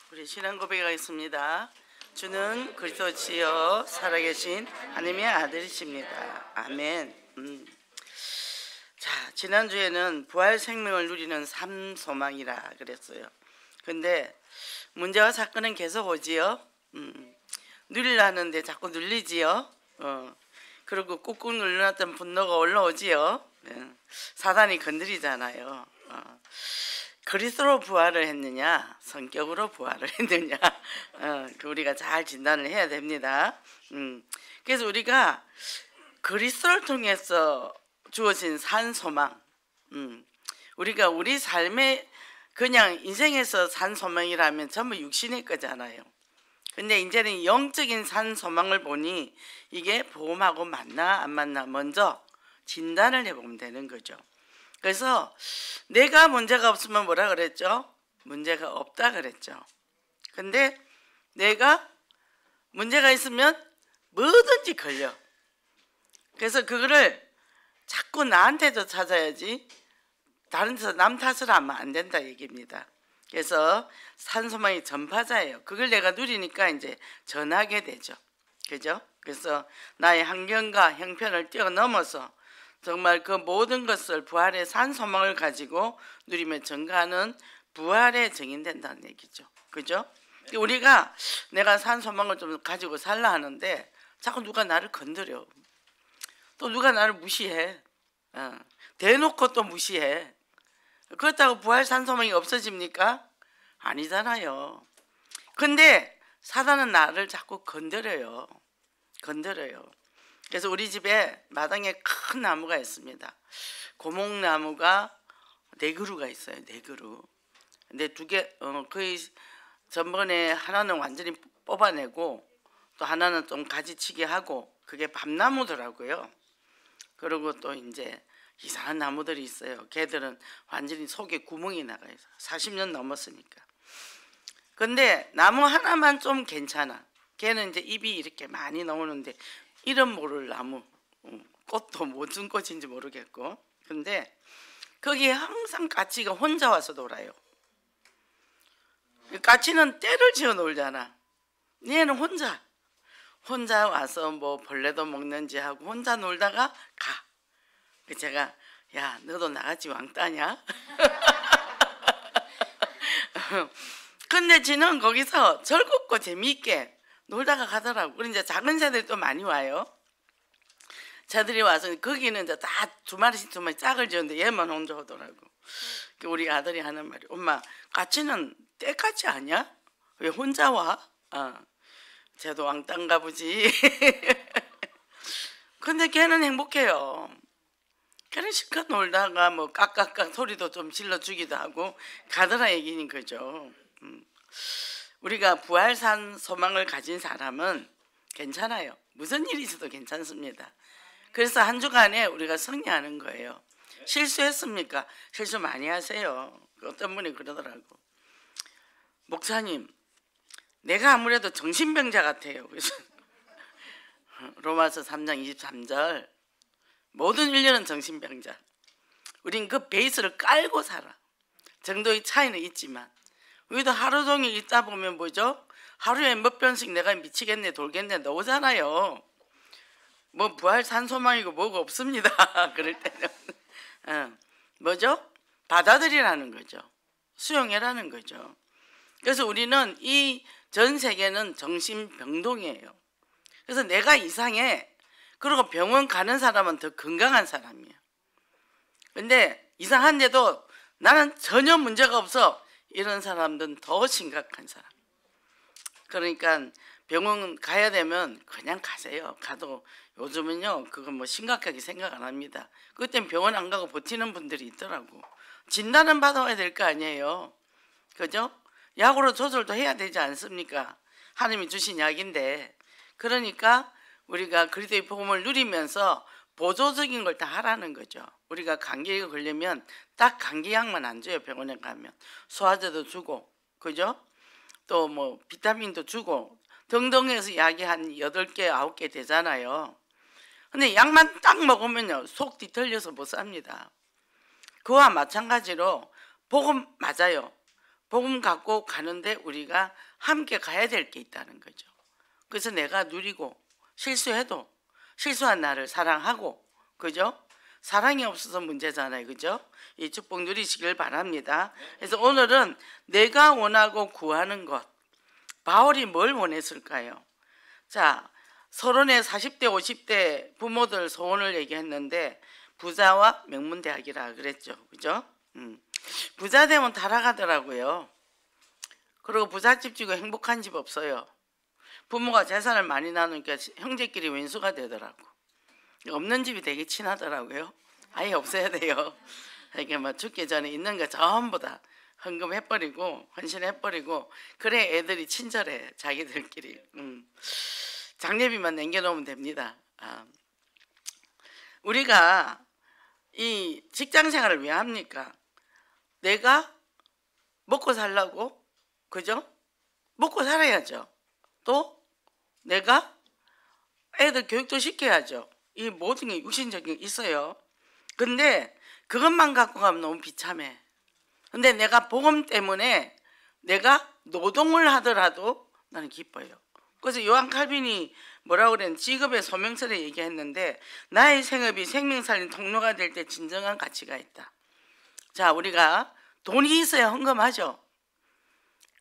우리 신앙 고백하겠습니다. 주는 그리스도시여 살아계신 하나님의 아들이십니다. 아멘. 자, 지난주에는 부활 생명을 누리는 삶 소망이라 그랬어요. 근데 문제와 사건은 계속 오지요. 누리려 하는데 자꾸 눌리지요. 그리고 꾹꾹 눌러놨던 분노가 올라오지요. 사단이 건드리잖아요. 그리스도로 부활을 했느냐, 성격으로 부활을 했느냐, 우리가 잘 진단을 해야 됩니다. 그래서 우리가 그리스도를 통해서 주어진 산 소망, 우리가 우리 삶에 그냥 인생에서 산 소망이라면 전부 육신의 거잖아요. 근데 이제는 영적인 산 소망을 보니 이게 복음하고 맞나 안 맞나 먼저 진단을 해보면 되는 거죠. 그래서 내가 문제가 없으면 뭐라 그랬죠? 문제가 없다 그랬죠. 근데 내가 문제가 있으면 뭐든지 걸려. 그래서 그거를 자꾸 나한테도 찾아야지 다른 데서 남 탓을 하면 안 된다 얘기입니다. 그래서 산소망이 전파자예요. 그걸 내가 누리니까 이제 전하게 되죠. 그죠? 그래서 나의 환경과 형편을 뛰어넘어서 정말 그 모든 것을 부활의 산 소망을 가지고 누리며 전가하는 부활의 증인된다는 얘기죠. 그죠? 우리가 내가 산 소망을 좀 가지고 살라 하는데 자꾸 누가 나를 건드려. 또 누가 나를 무시해. 대놓고 또 무시해. 그렇다고 부활 산 소망이 없어집니까? 아니잖아요. 근데 사단은 나를 자꾸 건드려요. 그래서 우리 집에 마당에 큰 나무가 있습니다. 고목나무가 4그루가 있어요. 4그루. 근데 거의 전번에 하나는 완전히 뽑아내고 또 하나는 좀 가지치기 하고 그게 밤나무더라고요. 그리고 또 이제 이상한 나무들이 있어요. 걔들은 완전히 속에 구멍이 나가요. 40년 넘었으니까. 근데 나무 하나만 좀 괜찮아. 걔는 이제 잎이 이렇게 많이 나오는데 이름 모를 나무, 꽃도 무슨 꽃인지 모르겠고. 근데 거기에 항상 까치가 혼자 와서 놀아요. 까치는 때를 지어 놀잖아. 얘는 혼자 와서 뭐 벌레도 먹는지 하고 혼자 놀다가 가. 제가 야 너도 나같이 왕따냐? 근데 지는 거기서 즐겁고 재미있게 놀다가 가더라고. 그리고 이제 작은 새들이 또 많이 와요. 새들이 와서 거기는 이제 다 2마리씩 짝을 지었는데 얘만 혼자 오더라고. 우리 아들이 하는 말이 엄마 까치는 떼까치 아니야? 왜 혼자 와? 쟤도 왕따인가 보지. 근데 걔는 행복해요. 걔는 실컷 놀다가 뭐 깍깍깍 소리도 좀 질러주기도 하고 가더라 얘기인 거죠. 우리가 부활산 소망을 가진 사람은 괜찮아요. 무슨 일이 있어도 괜찮습니다. 그래서 한 주간에 우리가 승리하는 거예요. 실수했습니까? 실수 많이 하세요. 어떤 분이 그러더라고. 목사님, 내가 아무래도 정신병자 같아요. 그래서 로마서 3장 23절 모든 인류는 정신병자. 우린 그 베이스를 깔고 살아. 정도의 차이는 있지만 우리도 하루 종일 있다 보면 뭐죠? 하루에 몇 번씩 내가 미치겠네 돌겠네 나오잖아요. 뭐 부활 산소망이고 뭐가 없습니다. 그럴 때는 뭐죠? 받아들이라는 거죠. 수용해라는 거죠. 그래서 우리는 이 전 세계는 정신병동이에요. 그래서 내가 이상해. 그리고 병원 가는 사람은 더 건강한 사람이에요. 근데 이상한데도 나는 전혀 문제가 없어. 이런 사람들은 더 심각한 사람. 그러니까 병원 가야 되면 그냥 가세요. 가도 요즘은요 그거 뭐 심각하게 생각 안 합니다. 그땐 병원 안 가고 버티는 분들이 있더라고. 진단은 받아야 될 거 아니에요. 그죠? 약으로 조절도 해야 되지 않습니까? 하나님이 주신 약인데. 그러니까 우리가 그리스도의 복음을 누리면서 보조적인 걸 다 하라는 거죠. 우리가 감기에 걸리면 딱 감기약만 안 줘요. 병원에 가면 소화제도 주고, 그죠? 또 뭐 비타민도 주고 등등해서 약이 한 8개 9개 되잖아요. 근데 약만 딱 먹으면요 속 뒤틀려서 못 삽니다. 그와 마찬가지로 복음 맞아요. 복음 갖고 가는데 우리가 함께 가야 될 게 있다는 거죠. 그래서 내가 누리고 실수해도 실수한 나를 사랑하고, 그죠? 사랑이 없어서 문제잖아요, 그죠? 이 축복 누리시길 바랍니다. 그래서 오늘은 내가 원하고 구하는 것. 바울이 뭘 원했을까요? 자, 서론에 40대 50대 부모들 소원을 얘기했는데 부자와 명문대학이라 그랬죠, 그죠? 부자 되면 타락하더라고요. 그리고 부잣집 지고 행복한 집 없어요. 부모가 재산을 많이 나누니까 형제끼리 왼수가 되더라고. 없는 집이 되게 친하더라고요. 아예 없어야 돼요. 이게 뭐 죽기 전에 있는 거 전부 다 헌금해버리고 헌신해버리고, 그래 애들이 친절해 자기들끼리. 장례비만 남겨놓으면 됩니다. 우리가 이 직장 생활을 왜 합니까? 내가 먹고 살라고, 그죠? 먹고 살아야죠. 또 내가 애들 교육도 시켜야죠. 이 모든 게 육신적인 게 있어요. 근데 그것만 갖고 가면 너무 비참해. 근데 내가 복음 때문에 내가 노동을 하더라도 나는 기뻐요. 그래서 요한 칼빈이 뭐라고 그랬는지 직업의 소명설에 얘기했는데, 나의 생업이 생명 살린 통로가 될 때 진정한 가치가 있다. 자, 우리가 돈이 있어야 헌금하죠.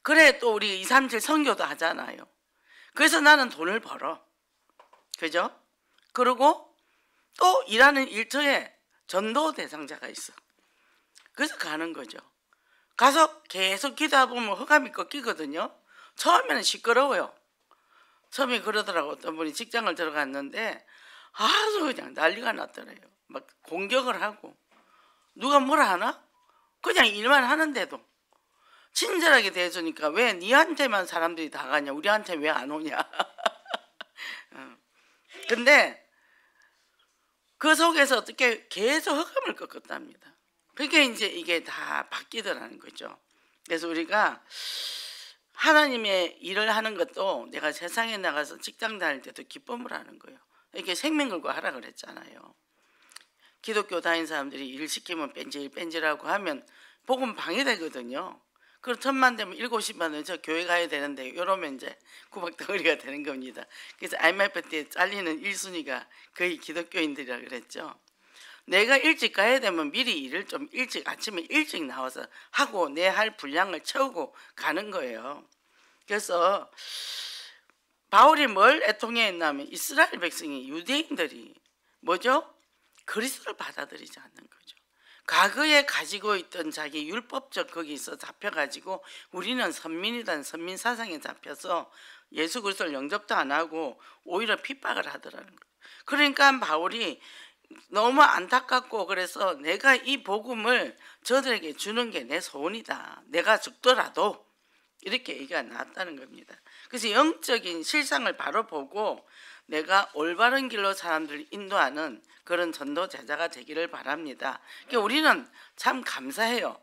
그래 또 우리 237 선교도 하잖아요. 그래서 나는 돈을 벌어. 그죠? 그리고 또 일하는 일터에 전도 대상자가 있어. 그래서 가는 거죠. 가서 계속 기도하다 보면 허감이 꺾이거든요. 처음에는 시끄러워요. 처음에 그러더라고. 어떤 분이 직장을 들어갔는데 아주 그냥 난리가 났더래요. 막 공격을 하고 누가 뭐라 하나? 그냥 일만 하는데도 친절하게 대해주니까 왜 니한테만 사람들이 다 가냐, 우리한테 왜 안 오냐. 근데 그 속에서 어떻게 계속 허감을 꺾었답니다. 그게 이제 이게 다 바뀌더라는 거죠. 그래서 우리가 하나님의 일을 하는 것도, 내가 세상에 나가서 직장 다닐 때도 기쁨을 하는 거예요. 이렇게 생명 걸고 하라 그랬잖아요. 기독교 다닌 사람들이 일 시키면 뺀질뺀질하고 하면 복음 방해되거든요. 그럼 천만 되면 7시반은 저 교회 가야 되는데 이러면 이제 구박덩어리가 되는 겁니다. 그래서 IMF 때 잘리는 1순위가 거의 기독교인들이라 그랬죠. 내가 일찍 가야 되면 미리 일을 좀 일찍, 아침에 일찍 나와서 하고 내 할 분량을 채우고 가는 거예요. 그래서 바울이 뭘 애통해했냐면 이스라엘 백성이, 유대인들이 뭐죠? 그리스도를 받아들이지 않는 거죠. 과거에 가지고 있던 자기 율법적 거기서 잡혀가지고 우리는 선민이란 선민 사상에 잡혀서 예수 그리스도를 영접도 안 하고 오히려 핍박을 하더라는 거예요. 그러니까 바울이 너무 안타깝고, 그래서 내가 이 복음을 저들에게 주는 게 내 소원이다. 내가 죽더라도, 이렇게 얘기가 나왔다는 겁니다. 그래서 영적인 실상을 바로 보고 내가 올바른 길로 사람들을 인도하는 그런 전도 제자가 되기를 바랍니다. 그러니까 우리는 참 감사해요.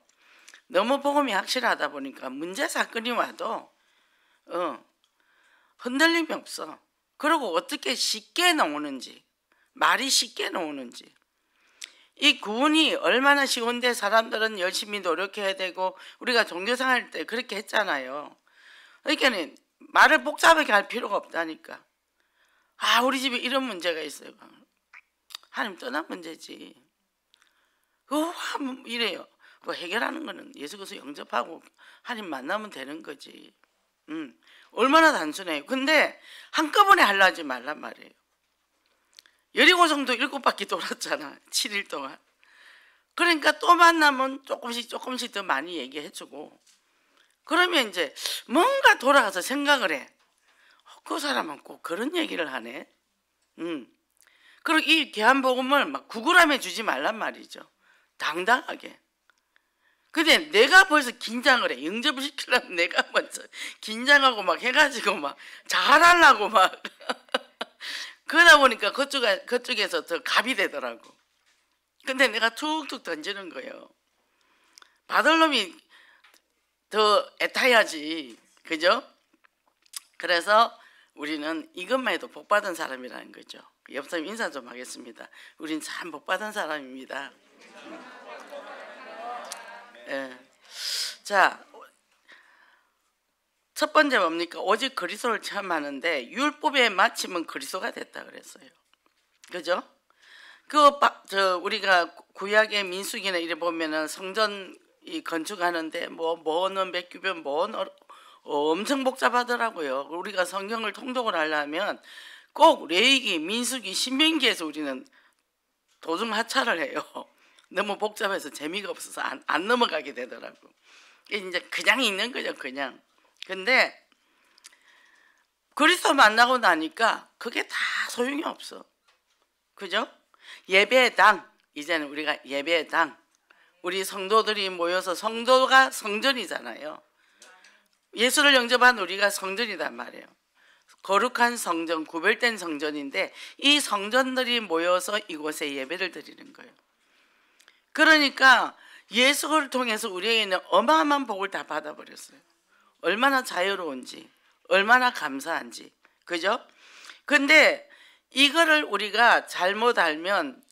너무 복음이 확실하다 보니까 문제 사건이 와도 흔들림이 없어. 그리고 어떻게 쉽게 나오는지, 말이 쉽게 나오는지. 이 구원이 얼마나 쉬운데 사람들은 열심히 노력해야 되고, 우리가 종교생활 때 그렇게 했잖아요. 그러니까 말을 복잡하게 할 필요가 없다니까. 아, 우리 집에 이런 문제가 있어요. 하나님 떠난 문제지. 이래요. 그거 해결하는 거는 예수 그리스도 영접하고 하나님 만나면 되는 거지. 얼마나 단순해요. 근데 한꺼번에 하려 하지 말란 말이에요. 여리고성도 7바퀴 돌았잖아. 7일 동안. 그러니까 또 만나면 조금씩 더 많이 얘기해주고, 그러면 이제 뭔가 돌아가서 생각을 해. 그 사람은 꼭 그런 얘기를 하네. 그리고 이 귀한 복음을 막 구걸함에 주지 말란 말이죠. 당당하게. 근데 내가 벌써 긴장을 해. 영접을 시키려면 내가 먼저 긴장하고 막 해가지고 막 잘하려고 막 그러다 보니까 그쪽에서 더 갑이 되더라고. 근데 내가 툭툭 던지는 거예요. 받을 놈이 더 애타야지. 그죠? 그래서 우리는 이것만 해도 복받은 사람이라는 거죠. 옆 사람 인사 좀 하겠습니다. 우린 참 복받은 사람입니다. 자, 첫 번째 뭡니까? 오직 그리스도를 체험하는데 율법의 마침은 그리스도가 됐다 그랬어요. 그죠? 우리가 구약의 민수기나 이래 보면은 성전 건축하는데 뭐는 백규변 엄청 복잡하더라고요. 우리가 성경을 통독을 하려면 꼭 레위기, 민수기, 신명기에서 우리는 도중 하차를 해요. 너무 복잡해서 재미가 없어서 안 넘어가게 되더라고. 이제 그냥 있는 거죠, 그냥. 근데 그리스도 만나고 나니까 그게 다 소용이 없어. 그죠? 예배당, 이제는 우리가 예배당, 우리 성도들이 모여서 성도가 성전이잖아요. 예수를 영접한 우리가 성전이란 말이에요. 거룩한 성전, 구별된 성전인데 이 성전들이 모여서 이곳에 예배를 드리는 거예요. 그러니까 예수를 통해서 우리에게는 어마어마한 복을 다 받아버렸어요. 얼마나 자유로운지, 얼마나 감사한지, 그죠? 근데 이거를 우리가 잘못 알면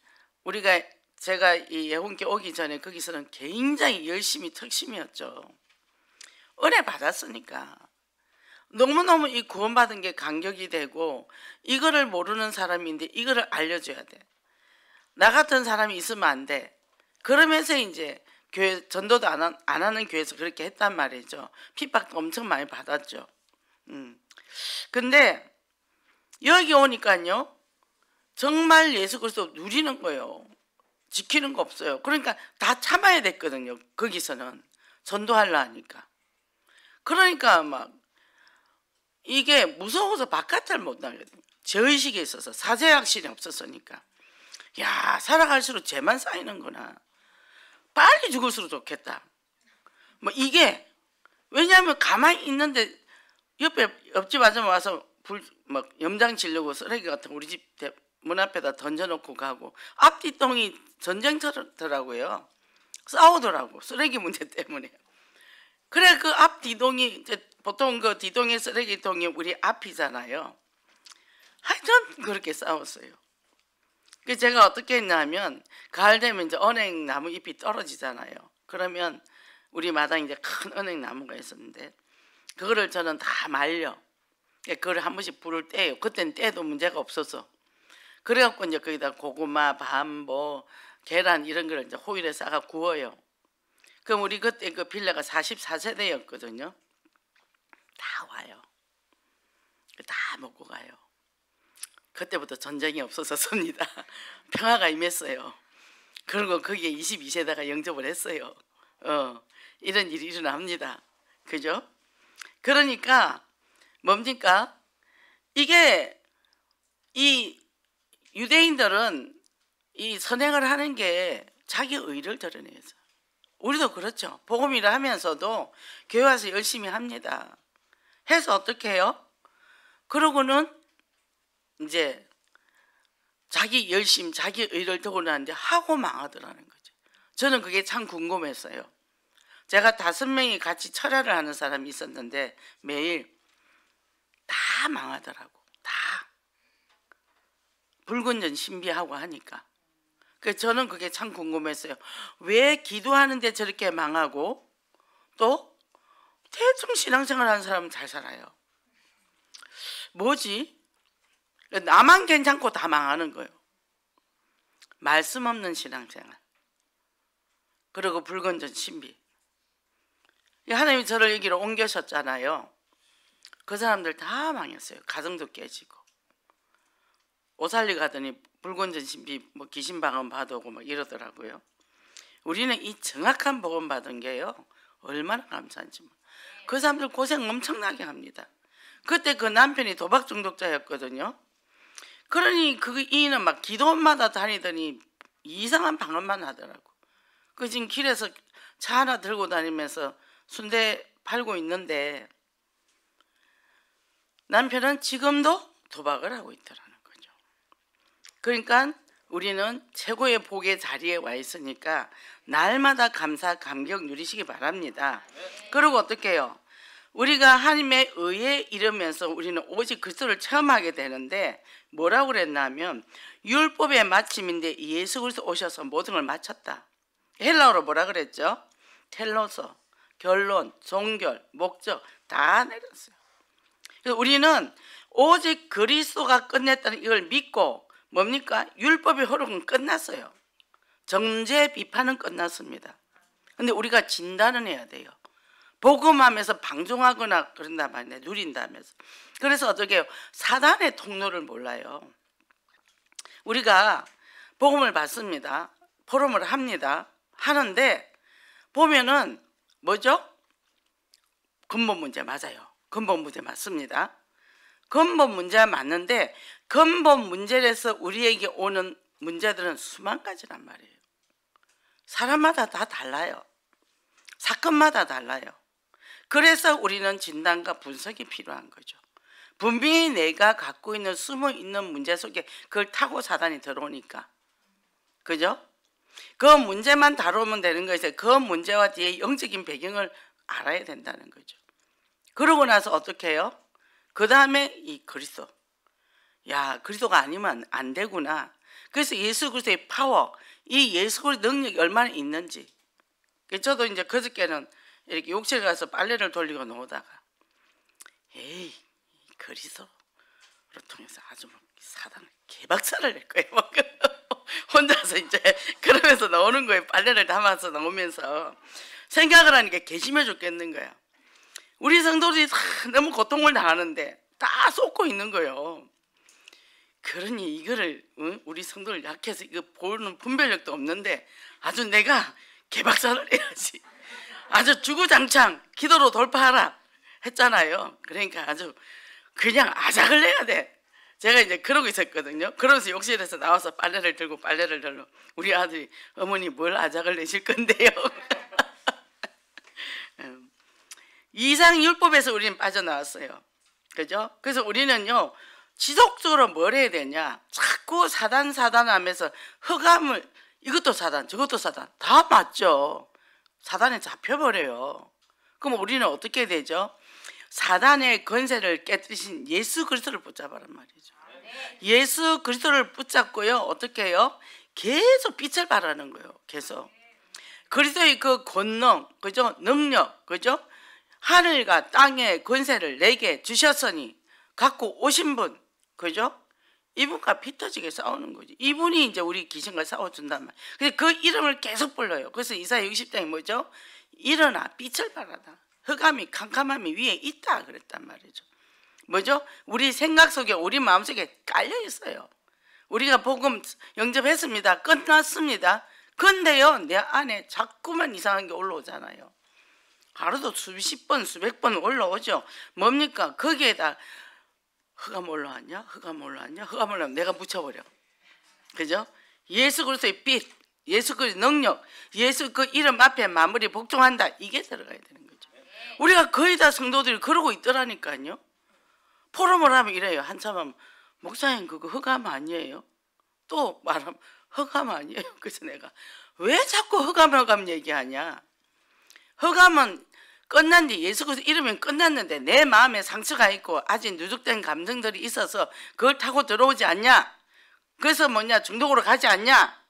제가 이 예훈께 오기 전에 거기서는 굉장히 열심히 특심이었죠. 은혜 받았으니까 너무너무 이 구원받은 게 감격이 되고 이거를 모르는 사람인데 이거를 알려줘야 돼. 나 같은 사람이 있으면 안 돼. 그러면서 이제 교회 전도도 안 하는 교회에서 그렇게 했단 말이죠. 핍박도 엄청 많이 받았죠. 근데 여기 오니까요 정말 예수 그리스도 누리는 거예요. 지키는 거 없어요. 그러니까 다 참아야 됐거든요. 거기서는 전도하려 하니까. 그러니까 막 이게 무서워서 바깥을 못 나거든요. 죄의식이 있어서 사죄확신이 없었으니까. 야, 살아갈수록 죄만 쌓이는구나. 빨리 죽을수록 좋겠다. 뭐 이게 왜냐하면 가만히 있는데 옆집 아줌마 와서 막 염장 지르고 쓰레기 같은 거 우리 집 문 앞에다 던져놓고 가고 앞뒤똥이 전쟁터더라고요. 싸우더라고 쓰레기 문제 때문에. 그래 그 앞 뒤동이 보통 그 뒤동의 쓰레기통이 우리 앞이잖아요. 하여튼 그렇게 싸웠어요. 그 제가 어떻게 했냐면 가을 되면 이제 은행나무 잎이 떨어지잖아요. 그러면 우리 마당에 이제 큰 은행나무가 있었는데 그거를 저는 다 말려. 그걸 한 번씩 불을 떼요. 그때는 떼도 문제가 없어서. 그래갖고 이제 거기다 고구마, 밤, 계란 이런 걸 이제 호일에 싸가 구워요. 그럼 우리 그때 그 빌라가 44세대였거든요. 다 와요. 다 먹고 가요. 그때부터 전쟁이 없어졌습니다. 평화가 임했어요. 그리고 거기에 22세대가 영접을 했어요. 이런 일이 일어납니다. 그죠? 그러니까 뭡니까? 이게 이 유대인들은 이 선행을 하는 게 자기 의를 드러내서 우리도 그렇죠. 복음이라 하면서도 교회 와서 열심히 합니다. 해서 어떻게 해요? 그러고는 이제 자기 열심, 자기 의를 드러내는데 하고 망하더라는 거죠. 저는 그게 참 궁금했어요. 제가 5명이 같이 철야를 하는 사람이 있었는데 매일 다 망하더라고. 다. 불건전 신비하고 하니까. 그래서 저는 그게 참 궁금했어요. 왜 기도하는데 저렇게 망하고 또 대충 신앙생활 하는 사람은 잘 살아요. 뭐지? 나만 괜찮고 다 망하는 거예요. 말씀 없는 신앙생활. 그리고 불건전 신비. 하나님이 저를 여기로 옮겨셨잖아요. 그 사람들 다 망했어요. 가정도 깨지고. 오살리 가더니 불건전 신비 귀신 방언 받아오고 막 이러더라고요. 우리는 이 정확한 복음 받은 게요. 얼마나 감사한지. 그 사람들 고생 엄청나게 합니다. 그때 그 남편이 도박 중독자였거든요. 그러니 그 이인은 막 기도원마다 다니더니 이상한 방언만 하더라고. 그 지금 길에서 차 하나 들고 다니면서 순대 팔고 있는데 남편은 지금도 도박을 하고 있더라는 거죠. 그러니까 우리는 최고의 복의 자리에 와 있으니까 날마다 감사, 감격 누리시기 바랍니다. 그리고 어떻게 해요? 우리가 하나님의 의에 이르면서 우리는 오직 그리스도를 체험하게 되는데 뭐라고 그랬냐면 율법의 마침인데 예수 그리스도 오셔서 모든 걸 마쳤다. 헬라어로 뭐라 그랬죠? 텔로서, 결론, 종결, 목적 다 내렸어요. 그래서 우리는 오직 그리스도가 끝냈다는 이걸 믿고 뭡니까? 율법의 흐름은 끝났어요. 정죄 비판은 끝났습니다. 근데 우리가 진단은 해야 돼요. 복음하면서 방종하거나 그런단 말이에요. 누린다면서. 그래서 어떻게 해요? 사단의 통로를 몰라요. 우리가 복음을 받습니다. 포럼을 합니다. 하는데 보면은 뭐죠? 근본 문제 맞아요. 근본 문제 맞습니다. 근본 문제가 맞는데 근본 문제에서 우리에게 오는 문제들은 수만 가지란 말이에요. 사람마다 다 달라요. 사건마다 달라요. 그래서 우리는 진단과 분석이 필요한 거죠. 분명히 내가 갖고 있는 숨어 있는 문제 속에 그걸 타고 사단이 들어오니까. 그죠? 그 문제만 다루면 되는 거죠. 그 문제와 뒤에 영적인 배경을 알아야 된다는 거죠. 그러고 나서 어떻게 해요? 그 다음에 이 그리스도. 야, 그리스도가 아니면 안 되구나. 그래서 예수 그리스도의 파워, 이 예수 그리스도의 능력이 얼마나 있는지. 저도 이제 그저께는 이렇게 욕실 가서 빨래를 돌리고 나오다가 에이, 그리스도를 통해서 아주 사단을 개박살을 낼 거예요. 혼자서 이제 그러면서 나오는 거예요. 빨래를 담아서 나오면서 생각을 하니까 괘씸해 죽겠는 거야. 우리 성도들이 다 너무 고통을 당하는데 다 쏟고 있는 거예요. 그러니 이거를 우리 성도를 약해서 이거 보는 분별력도 없는데 아주 내가 개박살을 해야지. 아주 주구장창 기도로 돌파하라 했잖아요. 그러니까 아주 그냥 아작을 내야 돼. 제가 이제 그러고 있었거든요. 그러면서 욕실에서 나와서 빨래를 들고 우리 아들이 어머니 뭘 아작을 내실 건데요. 이상율법에서 우리는 빠져나왔어요. 그죠? 그래서 우리는요 지속적으로 뭘 해야 되냐, 자꾸 사단 하면서 흑암을, 이것도 사단 저것도 사단 다 맞죠. 사단에 잡혀버려요. 그럼 우리는 어떻게 되죠? 사단의 권세를 깨뜨리신 예수 그리스도를 붙잡아란 말이죠. 예수 그리스도를 붙잡고요 어떻게 해요? 계속 빛을 발하는 거예요. 계속 그리스도의 그 권능, 그죠? 능력, 그죠? 하늘과 땅의 권세를 내게 주셨으니 갖고 오신 분, 그죠? 이분과 피 터지게 싸우는 거지. 이분이 이제 우리 귀신과 싸워준단 말이에요. 근데 그 이름을 계속 불러요. 그래서 이사야 60장이 뭐죠? 일어나 빛을 발하다. 흑암이 캄캄함이 위에 있다 그랬단 말이죠. 뭐죠? 우리 생각 속에, 우리 마음속에 깔려 있어요. 우리가 복음 영접했습니다. 끝났습니다. 근데요 내 안에 자꾸만 이상한 게 올라오잖아요. 하루도 수십 번 수백 번 올라오죠. 뭡니까? 거기에다 흑암 올라왔냐? 흑암 올라왔냐? 흑암 올라오면 내가 묻혀버려. 그죠? 예수 그리스도의 빛, 예수 그리스도의 능력, 예수 그 이름 앞에 마무리 복종한다. 이게 들어가야 되는 거죠. 우리가 거의 다 성도들이 그러고 있더라니까요. 포럼을 하면 이래요. 한참 하면 목사님 그거 흑암 아니에요? 또 말하면 흑암 아니에요. 그래서 내가 왜 자꾸 흑암 얘기하냐? 흑암은 끝난 뒤 예수 그리스도 이름은 끝났는데 내 마음에 상처가 있고 아직 누적된 감정들이 있어서 그걸 타고 들어오지 않냐? 그래서 뭐냐? 중독으로 가지 않냐?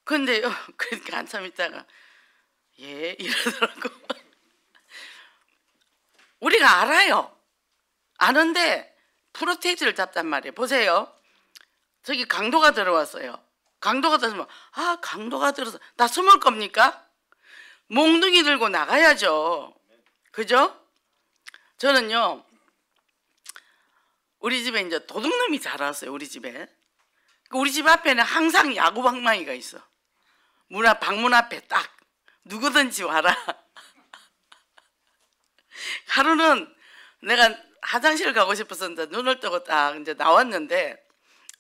근데요 그렇게 한참 있다가 예 이러더라고. 우리가 알아요. 아는데 프로테이트를 잡단 말이에요. 보세요. 저기 강도가 들어왔어요. 강도가 들어오면 아 강도가 들어서 나 숨을 겁니까? 몽둥이 들고 나가야죠. 그죠? 저는요 우리 집에 이제 도둑놈이 자랐어요. 우리 집에. 우리 집 앞에는 항상 야구 방망이가 있어. 방문 앞에 딱 누구든지 와라. 하루는 내가 화장실 가고 싶어서 이제 눈을 뜨고 딱 이제 나왔는데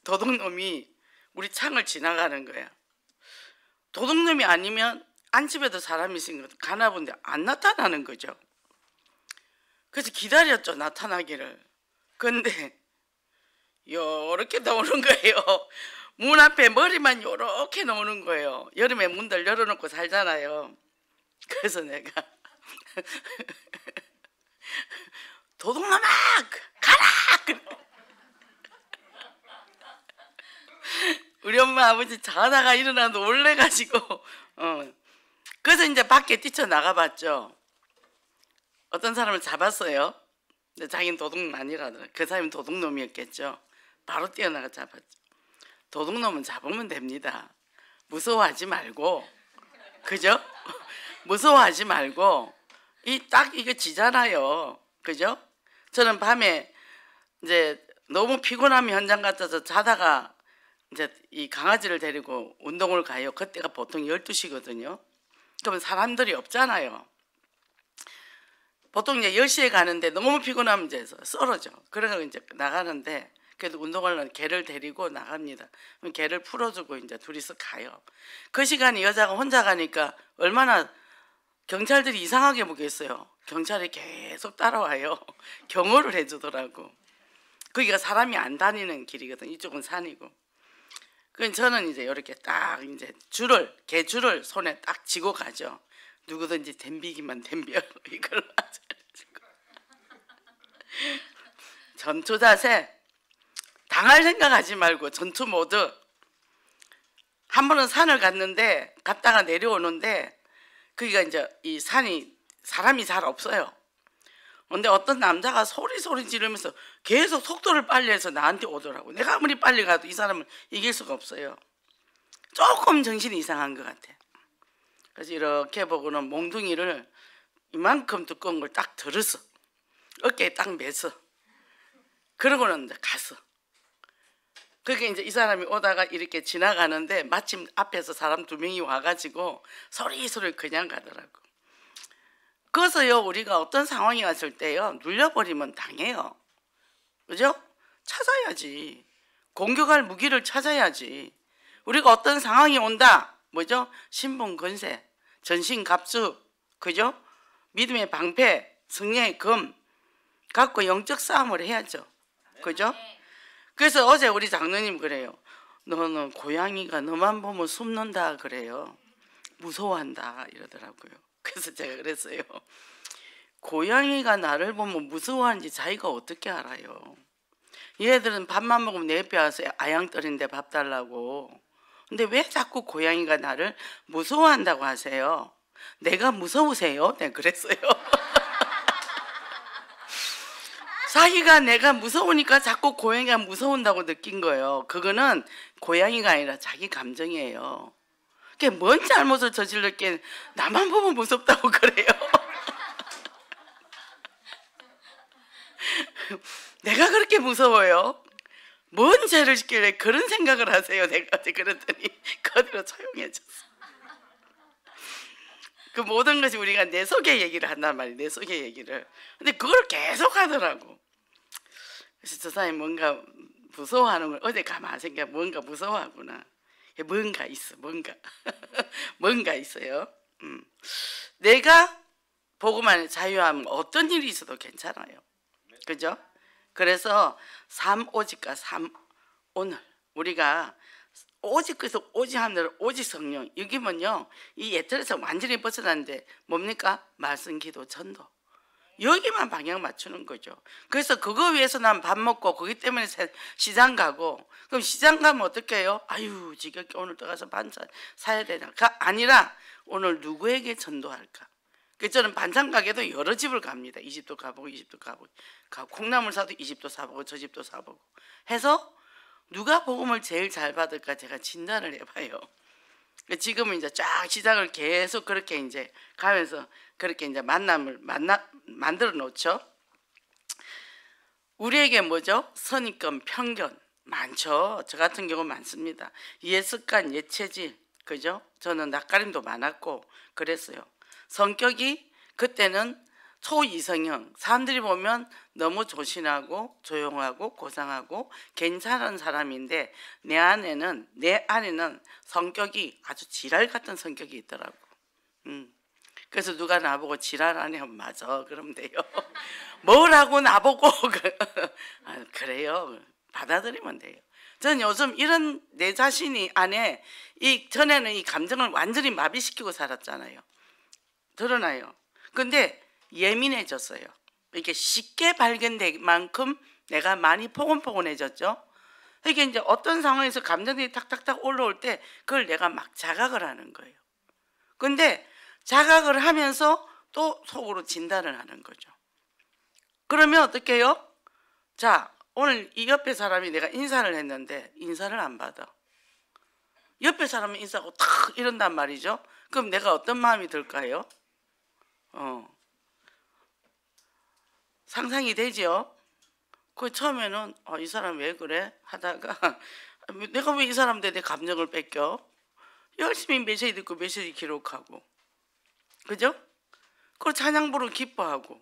도둑놈이 우리 창을 지나가는 거야. 도둑놈이 아니면 안집에도 사람이 있으니까 가나 본데 안 나타나는 거죠. 그래서 기다렸죠. 나타나기를. 근데 요렇게 나오는 거예요. 문 앞에 머리만 요렇게 나오는 거예요. 여름에 문들 열어놓고 살잖아요. 그래서 내가 도둑놈아 가라! 우리 엄마 아버지 자다가 일어나도 놀래가지고 그래서 이제 밖에 뛰쳐나가봤죠. 어떤 사람을 잡았어요. 근데 자기는 도둑놈 아니라더라. 그 사람이 도둑놈이었겠죠. 바로 뛰어나가 잡았죠. 도둑놈은 잡으면 됩니다. 무서워하지 말고, 그죠? 무서워하지 말고 딱 이거 지잖아요. 그죠? 저는 밤에 이제 너무 피곤하면 현장 같아서 자다가 이제 이 강아지를 데리고 운동을 가요. 그때가 보통 12시거든요. 그러면 사람들이 없잖아요. 보통 이제 10시에 가는데 너무 피곤하면 이제 쓰러져. 그래서 이제 나가는데 그래도 운동하려면 개를 데리고 나갑니다. 그럼 개를 풀어주고 이제 둘이서 가요. 그 시간에 여자가 혼자 가니까 얼마나 경찰들이 이상하게 보겠어요. 경찰이 계속 따라와요. 경호를 해주더라고. 거기가 사람이 안 다니는 길이거든. 이쪽은 산이고. 그 저는 이제 이렇게 딱 이제 개줄을 손에 딱 쥐고 가죠. 누구든지 덤비기만 덤벼 이걸로 하죠. 전투 자세. 당할 생각하지 말고 전투 모드. 한 번은 산을 갔다가 내려오는데 거기가 이제 이 산이 사람이 잘 없어요. 근데 어떤 남자가 소리 지르면서 계속 속도를 빨리 해서 나한테 오더라고. 내가 아무리 빨리 가도 이 사람을 이길 수가 없어요. 조금 정신이 이상한 것 같아. 그래서 이렇게 보고는 몽둥이를 이만큼 두꺼운 걸 딱 들었어. 어깨에 딱 맸어. 그러고는 이제 갔어. 그게 이제 이 사람이 오다가 이렇게 지나가는데 마침 앞에서 사람 2명이 와가지고 소리 그냥 가더라고. 그래서요, 우리가 어떤 상황이 왔을 때요, 눌려버리면 당해요. 그죠? 찾아야지. 공격할 무기를 찾아야지. 우리가 어떤 상황이 온다. 뭐죠? 신분 건세, 전신 갑수, 그죠? 믿음의 방패, 승리의 금 갖고 영적 싸움을 해야죠. 그죠? 그래서 어제 우리 장로님 그래요. 너는 고양이가 너만 보면 숨는다 그래요. 무서워한다 이러더라고요. 그래서 제가 그랬어요. 고양이가 나를 보면 무서워하는지 자기가 어떻게 알아요? 얘들은 밥만 먹으면 내 옆에 와서 아양떨인데 밥 달라고. 근데 왜 자꾸 고양이가 나를 무서워한다고 하세요? 내가 무서우세요? 네, 그랬어요. 자기가 내가 무서우니까 자꾸 고양이가 무서운다고 느낀 거예요. 그거는 고양이가 아니라 자기 감정이에요. 그게 뭔 잘못을 저질렀기에 나만 보면 무섭다고 그래요. 내가 그렇게 무서워요? 뭔 죄를 짓길래 그런 생각을 하세요? 내가 그랬더니 그대로 조용해졌어. 그 모든 것이 우리가 내 속의 얘기를 한단 말이에요. 내 속의 얘기를. 근데 그걸 계속 하더라고. 그래서 저 사람이 뭔가 무서워하는 걸 어제 가만히 생각해. 뭔가 무서워하구나. 뭔가 있어. 뭔가 있어요. 내가 복음만을 자유하면 어떤 일이 있어도 괜찮아요. 그죠? 그래서 오직과 오늘 우리가 오직 그래서 오직 하늘 오직 성령 여기면요 이 예틀에서 완전히 벗어났는데 뭡니까? 말씀, 기도, 전도 여기만 방향 맞추는 거죠. 그래서 그거 위해서 난 밥 먹고 거기 때문에 시장 가고 그럼 시장 가면 어떻게 해요? 아유 지겹게 오늘 또 가서 반찬 사야 되나가 아니라 오늘 누구에게 전도할까? 그래서 저는 반찬 가게도 여러 집을 갑니다. 이 집도 가보고 이 집도 가보고 콩나물 사도 이 집도 사보고 저 집도 사보고 해서 누가 복음을 제일 잘 받을까 제가 진단을 해봐요. 지금은 이제 쫙 시장을 계속 그렇게 이제 가면서 그렇게 이제 만남을 만들어 놓죠. 우리에게 뭐죠? 선입견, 편견 많죠. 저 같은 경우 많습니다. 옛 습관, 옛 체질, 그죠? 저는 낯가림도 많았고 그랬어요. 성격이 그때는 초이성형, 사람들이 보면 너무 조신하고 조용하고 고상하고 괜찮은 사람인데 내 안에는 성격이 아주 지랄 같은 성격이 있더라고. 그래서 누가 나보고 지랄하냐 맞아 그러면 돼요. 뭐라고 나보고 그래요. 받아들이면 돼요. 저는 요즘 이런 내 자신이 안에 전에는 이 감정을 완전히 마비시키고 살았잖아요. 드러나요. 근데 예민해졌어요. 이렇게 쉽게 발견될 만큼 내가 많이 포근포근해졌죠. 이게 이제 어떤 상황에서 감정들이 탁탁탁 올라올 때 그걸 내가 막 자각을 하는 거예요. 근데 자각을 하면서 또 속으로 진단을 하는 거죠. 그러면 어떻게 해요? 자, 오늘 이 옆에 사람이 내가 인사를 했는데 인사를 안 받아. 옆에 사람은 인사하고 탁 이런단 말이죠. 그럼 내가 어떤 마음이 들까요? 상상이 되죠? 그 처음에는 이 사람 왜 그래? 하다가 내가 왜 이 사람한테 내 감정을 뺏겨? 열심히 메시지 듣고 메시지 기록하고, 그죠? 그리고 찬양 부르고 기뻐하고.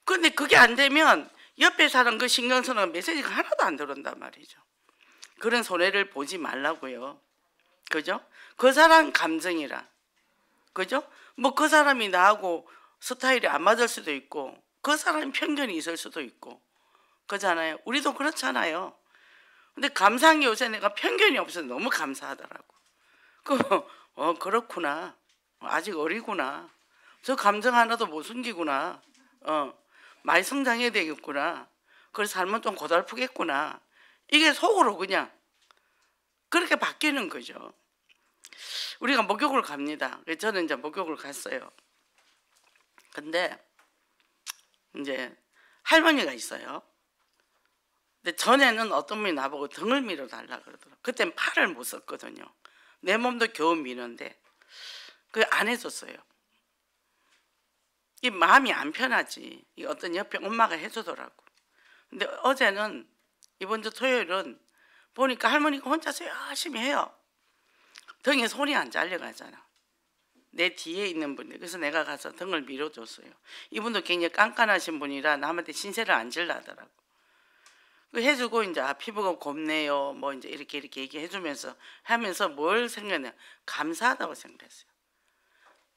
근데 그게 안 되면 옆에 사람 그 신경 쓰는 메시지가 하나도 안 들어온단 말이죠. 그런 손해를 보지 말라고요. 그죠? 그 사람 감정이라. 그죠? 뭐 그 사람이 나하고 스타일이 안 맞을 수도 있고, 그 사람이 편견이 있을 수도 있고, 그잖아요. 우리도 그렇잖아요. 근데 감사한 게 요새 내가 편견이 없어서 너무 감사하더라고. 그렇구나. 아직 어리구나. 저 감정 하나도 못 숨기구나. 많이 성장해야 되겠구나. 그래서 삶은 좀 고달프겠구나. 이게 속으로 그냥 그렇게 바뀌는 거죠. 우리가 목욕을 갑니다. 저는 이제 목욕을 갔어요. 근데 이제 할머니가 있어요. 근데 전에는 어떤 분이 나보고 등을 밀어달라 그러더라고요. 그땐 팔을 못 썼거든요. 내 몸도 겨우 미는데 그게 안 해줬어요. 이 마음이 안 편하지. 이 어떤 옆에 엄마가 해주더라고. 근데 어제는 이번 주 토요일은 보니까 할머니가 혼자서 열심히 해요. 등에 손이 안 잘려가잖아. 내 뒤에 있는 분들. 그래서 내가 가서 등을 밀어줬어요. 이분도 굉장히 깐깐하신 분이라 남한테 신세를 안 질라더라고. 해주고 이제 피부가 곱네요. 뭐 이제 이렇게 얘기해주면서 하면서 뭘 생각해? 감사하다고 생각했어요.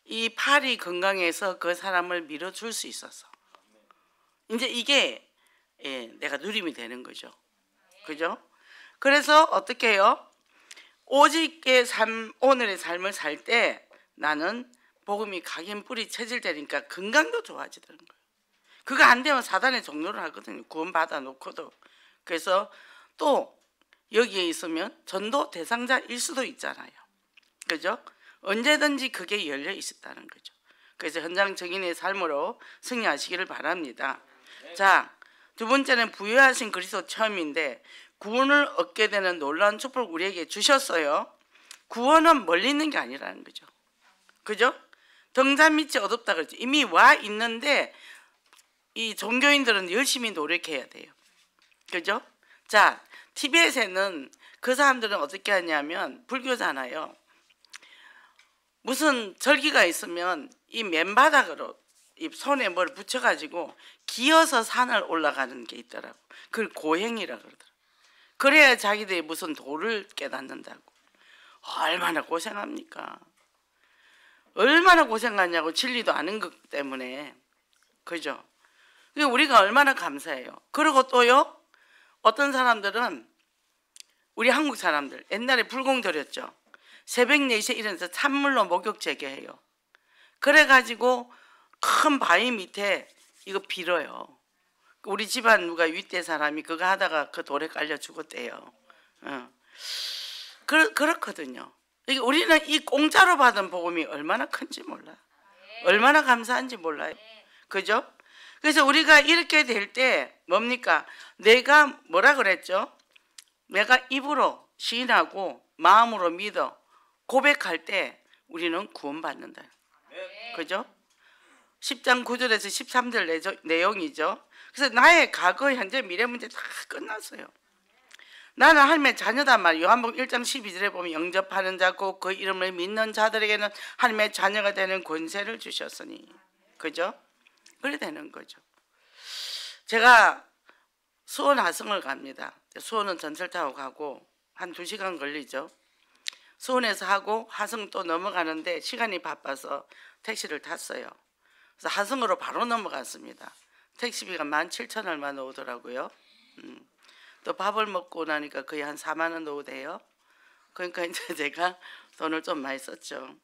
이 팔이 건강해서 그 사람을 밀어줄 수 있어서. 이제 이게 내가 누림이 되는 거죠. 그죠? 그래서 어떻게 해요? 오직의 삶, 오늘의 삶을 살 때 나는 복음이 각인뿌리 체질되니까 건강도 좋아지더라는 거예요. 그거 안 되면 사단의 종로를 하거든요. 구원 받아 놓고도. 그래서 또 여기에 있으면 전도 대상자일 수도 있잖아요. 그죠? 언제든지 그게 열려 있었다는 거죠. 그래서 현장 증인의 삶으로 승리하시기를 바랍니다. 자, 두 번째는 부유하신 그리스도 체험인데 구원을 얻게 되는 놀라운 축복을 우리에게 주셨어요. 구원은 멀리 있는 게 아니라는 거죠. 그죠? 등잔 밑이 어둡다 그러죠. 이미 와 있는데 이 종교인들은 열심히 노력해야 돼요. 그죠? 자, 티벳에는 그 사람들은 어떻게 하냐면 불교잖아요. 무슨 절기가 있으면 이 맨바닥으로 이 손에 뭘 붙여가지고 기어서 산을 올라가는 게 있더라고. 그걸 고행이라 그러더라고. 그래야 자기들이 무슨 도를 깨닫는다고. 얼마나 고생합니까? 얼마나 고생하냐고. 진리도 아는 것 때문에. 그죠? 우리가 얼마나 감사해요. 그리고 또요, 어떤 사람들은 우리 한국 사람들 옛날에 불공 들였죠. 새벽 4시에 일어나서 찬물로 목욕 재개해요. 그래가지고 큰 바위 밑에 이거 빌어요. 우리 집안 누가 윗대 사람이 그거 하다가 그 돌에 깔려 죽었대요. 그렇거든요. 우리는 이 공짜로 받은 복음이 얼마나 큰지 몰라요. 얼마나 감사한지 몰라요. 그죠? 그래서 우리가 이렇게 될 때 뭡니까? 내가 뭐라 그랬죠? 내가 입으로 시인하고 마음으로 믿어 고백할 때 우리는 구원받는다. 그죠? 10장 9절에서 13절 내용이죠. 그래서 나의 과거, 현재, 미래 문제 다 끝났어요. 나는 하나님의 자녀단 말이에요. 요한복음 1장 12절에 보면 영접하는 자고 그 이름을 믿는 자들에게는 하나님의 자녀가 되는 권세를 주셨으니. 그죠? 그래 되는 거죠. 제가 수원 하성을 갑니다. 수원은 전철 타고 가고 한 2시간 걸리죠. 수원에서 하고 하성 또 넘어가는데 시간이 바빠서 택시를 탔어요. 그래서 하성으로 바로 넘어갔습니다. 택시비가 17,000원 얼마 나오더라고요. 또 밥을 먹고 나니까 거의 한 4만 원 나오대요. 그러니까 이제 제가 돈을 좀 많이 썼죠.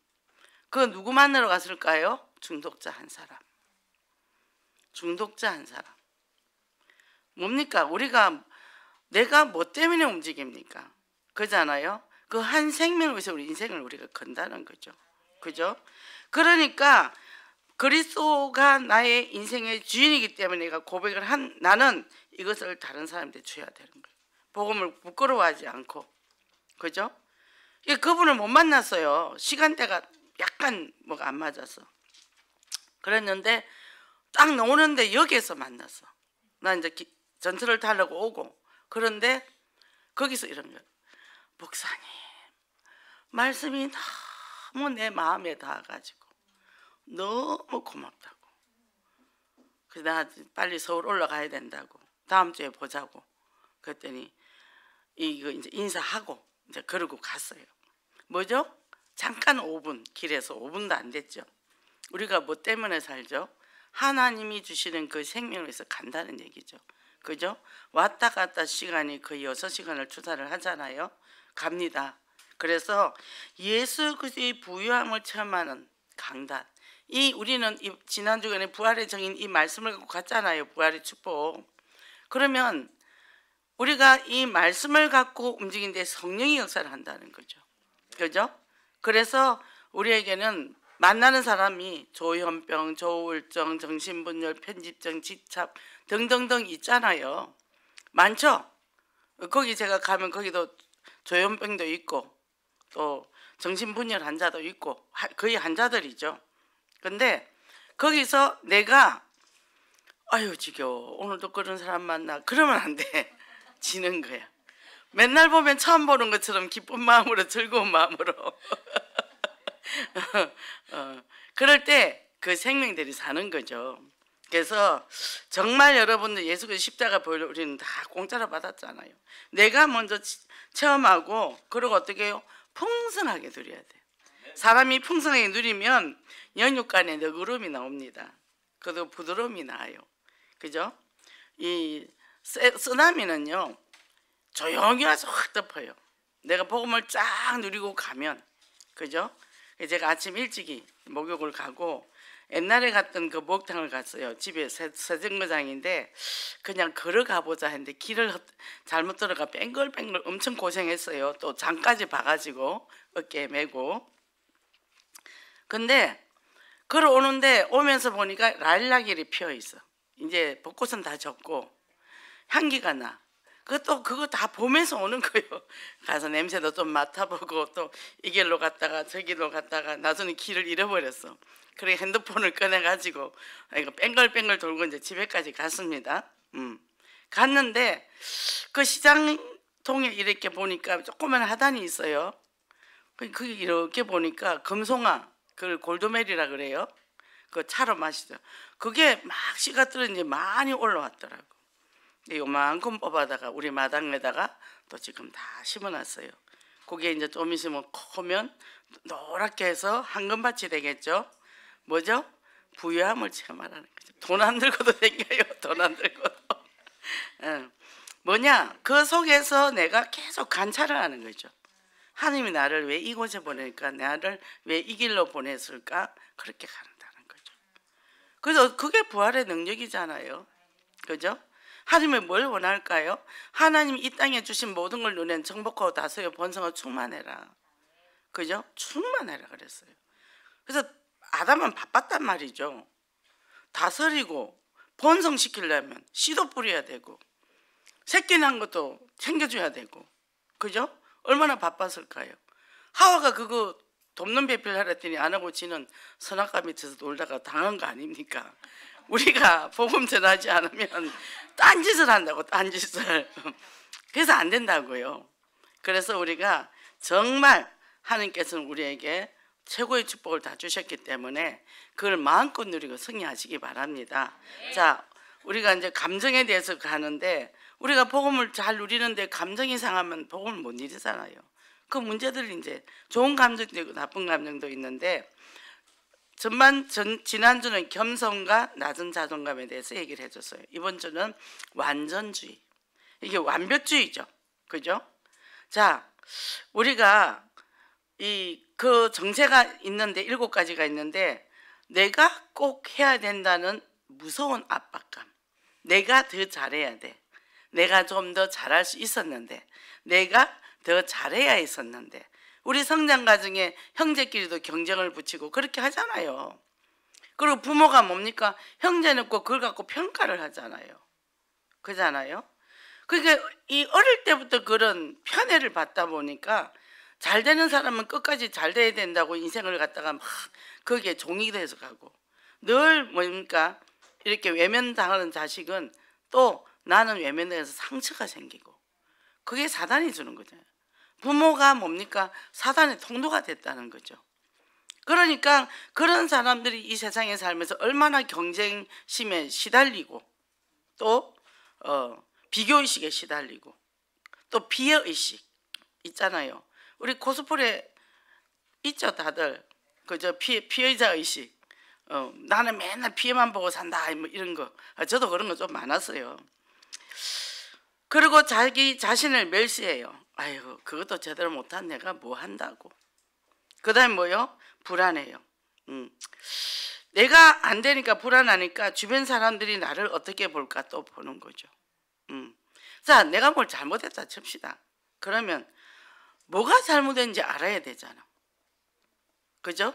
그 누구 만나러 갔을까요? 중독자 한 사람. 중독자 한 사람. 뭡니까? 내가 뭐 때문에 움직입니까? 그잖아요. 그 한 생명을 위해서 우리 인생을 우리가 건다는 거죠. 그죠? 그러니까 그리스도가 나의 인생의 주인이기 때문에 내가 고백을 한 나는 이것을 다른 사람한테 줘야 되는 거예요. 복음을 부끄러워하지 않고. 그죠? 그분을 못 만났어요. 시간대가 약간 뭐가 안 맞아서. 그랬는데 딱 나오는데 여기에서 만났어. 나 이제 전철을 타려고 오고. 그런데 거기서 이런 거예요. 목사님, 말씀이 너무 내 마음에 닿아가지고 너무 고맙다고. 그래서 나 빨리 서울 올라가야 된다고. 다음 주에 보자고. 그랬더니 이거 이제 인사하고 이제 그러고 갔어요. 뭐죠? 잠깐 5분, 길에서 5분도 안 됐죠. 우리가 뭐 때문에 살죠? 하나님이 주시는 그 생명을 위해서 간다는 얘기죠. 그죠? 왔다 갔다 시간이 거의 6시간을 투자를 하잖아요. 갑니다. 그래서 예수 그리스도의 부유함을 체험하는 강단. 우리는 지난 주간에 부활의 정인 이 말씀을 갖고 갔잖아요. 부활의 축복. 그러면 우리가 이 말씀을 갖고 움직이는데 성령이 역사를 한다는 거죠. 그죠? 그래서 우리에게는 만나는 사람이 조현병, 조울증, 정신분열, 편집증, 집착 등등등 있잖아요. 많죠? 거기 제가 가면 거기도 조현병도 있고 또 정신분열 환자도 있고 거의 환자들이죠. 근데 거기서 내가 아유 지겨워 오늘도 그런 사람 만나 그러면 안 돼. 지는 거야. 맨날 보면 처음 보는 것처럼 기쁜 마음으로 즐거운 마음으로 그럴 때 그 생명들이 사는 거죠. 그래서 정말 여러분들 예수 그리스도 십자가 보혈을 우리는 다 공짜로 받았잖아요. 내가 먼저 체험하고 그리고 어떻게 해요? 풍성하게 누려야 돼요. 사람이 풍성하게 누리면 연육간에 너그러움이 나옵니다. 그래도 부드러움이 나요. 그죠? 이 쓰나미는요 조용히 와서 확 덮어요. 내가 복음을 쫙 누리고 가면. 그죠? 제가 아침 일찍이 목욕을 가고 옛날에 갔던 그 목욕탕을 갔어요. 집에 세정거장인데 그냥 걸어가 보자 했는데 길을 잘못 들어가 뺑글뺑글 엄청 고생했어요. 또 장까지 봐가지고 어깨에 메고. 근데 걸어오는데 오면서 보니까 라일락이 피어 있어. 이제 벚꽃은 다 졌고 향기가 나. 그거 다 보면서 오는 거예요. 가서 냄새도 좀 맡아보고 또 이 길로 갔다가 저 길로 갔다가 나중에 길을 잃어버렸어. 그래 핸드폰을 꺼내가지고 이거 뺑글뺑글 돌고 이제 집에까지 갔습니다. 갔는데 그 시장통에 이렇게 보니까 조그만 하단이 있어요. 그게 이렇게 보니까 금송아, 그걸 골드메리라 그래요. 그 차로 마시죠. 그게 막 씨가 떨어 이제 많이 올라왔더라고. 요만큼 뽑아다가 우리 마당에다가 또 지금 다 심어놨어요. 그게 이제 좀 있으면 크면 노랗게 해서 황금밭이 되겠죠. 뭐죠? 부유함을 체험하라는 거죠. 돈 안 들고도 생겨요. 돈 안 들고도. 뭐냐? 그 속에서 내가 계속 관찰을 하는 거죠. 하나님이 나를 왜 이곳에 보낼까? 나를 왜 이 길로 보냈을까? 그렇게 간다는 거죠. 그래서 그게 부활의 능력이잖아요. 그죠? 하나님이 뭘 원할까요? 하나님이 이 땅에 주신 모든 걸 누리는 정복하고 다스려 번성하고 충만해라. 그죠? 충만해라 그랬어요. 그래서 아담은 바빴단 말이죠. 다스리고 번성시키려면 씨도 뿌려야 되고 새끼 난 것도 챙겨줘야 되고. 그죠? 얼마나 바빴을까요? 하와가 그거 돕는 배필 하랬더니 안 하고 지는 선악과 밑에서 놀다가 당한 거 아닙니까? 우리가 복음 전하지 않으면 딴짓을 한다고, 딴짓을. 그래서 안 된다고요. 그래서 우리가 정말 하나님께서는 우리에게 최고의 축복을 다 주셨기 때문에 그걸 마음껏 누리고 승리하시기 바랍니다. 자, 우리가 이제 감정에 대해서 가는데 우리가 복음을 잘 누리는데 감정이 상하면 복음을 못 누리잖아요. 그 문제들이 이제 좋은 감정도 있고 나쁜 감정도 있는데 지난주는 겸손과 낮은 자존감에 대해서 얘기를 해줬어요. 이번 주는 완전주의. 이게 완벽주의죠. 그죠? 자, 우리가 그 정체가 있는데 7가지가 있는데 내가 꼭 해야 된다는 무서운 압박감. 내가 더 잘해야 돼. 내가 좀 더 잘할 수 있었는데 내가 더 잘해야 했었는데 우리 성장 과정에 형제끼리도 경쟁을 붙이고 그렇게 하잖아요. 그리고 부모가 뭡니까? 형제는 꼭 그걸 갖고 평가를 하잖아요. 그잖아요. 그러니까 이 어릴 때부터 그런 편애를 받다 보니까 잘 되는 사람은 끝까지 잘 돼야 된다고 인생을 갖다가 막 거기에 종이 돼서 가고, 늘 뭡니까? 이렇게 외면당하는 자식은 또 나는 외면당해서 상처가 생기고, 그게 사단이 주는 거잖아요. 부모가 뭡니까? 사단의 통로가 됐다는 거죠. 그러니까 그런 사람들이 이 세상에 살면서 얼마나 경쟁심에 시달리고, 또 비교의식에 시달리고, 또 피해의식 있잖아요. 우리 코스프레 있죠, 다들. 그저 피해자의식. 나는 맨날 피해만 보고 산다, 뭐 이런 거. 저도 그런 거 좀 많았어요. 그리고 자기 자신을 멸시해요. 아이고, 그것도 제대로 못한 내가 뭐 한다고. 그 다음에 뭐요? 불안해요. 내가 안 되니까 불안하니까 주변 사람들이 나를 어떻게 볼까 또 보는 거죠. 자, 내가 뭘 잘못했다 칩시다. 그러면 뭐가 잘못된지 알아야 되잖아. 그죠?